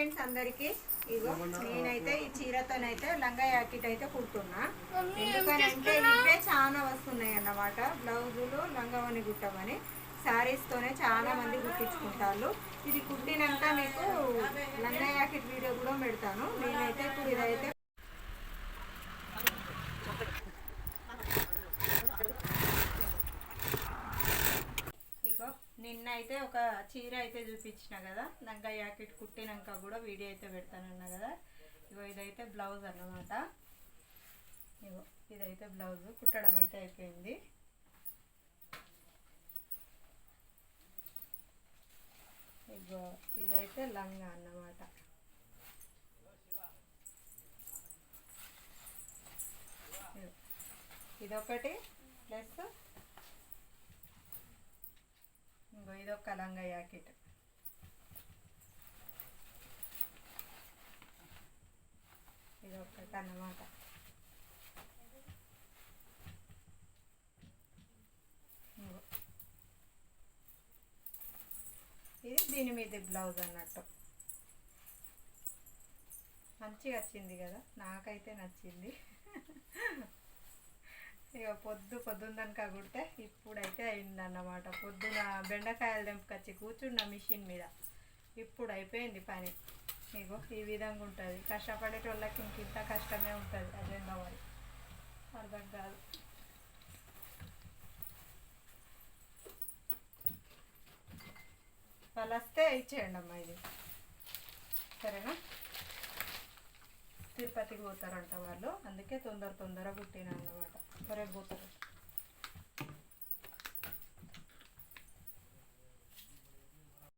Friends అందరికి ఇగో నేనైతే ఈ చీరతోనైతే లంగా జాకెట్ అయితే కుడుతున్నా. ఎందుకనంటే ఇవే చాలా వస్తున్నాయి అన్నమాట. బ్లౌజులు లంగావని కుట్టమని శారీస్తోనే చాలా మంది కుట్టించుకుంటారు. ఇది కుట్టినాక మీకు లంగా జాకెట్ వీడియో కూడా పెడతాను. నేనైతే ఇప్పుడు ఇదైతే నిన్న అయితే ఒక చీర అయితే చూపించిన కదా, లంగా జాకెట్ కుట్టినాక కూడా వీడియో అయితే పెడతానన్నా కదా. ఇగో ఇదైతే బ్లౌజ్ అన్నమాట. ఇగో ఇదైతే బ్లౌజ్ కుట్టడం అయితే అయిపోయింది. ఇగో ఇదైతే లంగా అన్నమాట. ఇదొకటి ప్లస్ ఇంకో ఇదొక లంగా జాకెట్. ఇదొకటి అన్నమాట. ఇది దీని మీద బ్లౌజ్ అన్నట్టు. మంచిగా వచ్చింది కదా, నాకైతే నచ్చింది. ఇక పొద్దుందనక కుడితే ఇప్పుడైతే అయిందన్నమాట. పొద్దున బెండకాయలు తెంపుకొచ్చి కూర్చున్న మిషన్ మీద, ఇప్పుడు అయిపోయింది పని. ఇగో ఈ విధంగా ఉంటుంది. కష్టపడేటోళ్ళకి ఇంత కష్టమే ఉంటుంది. అదేందో మరి అర్థం కాదు. వాళ్ళు వస్తే ఇచ్చేయండి అమ్మా. ఇది సరేనా? తిరుపతికి పోతారంట వాళ్ళు, అందుకే తొందరగా పుట్టినా అన్నమాట. రేపు పోతారు.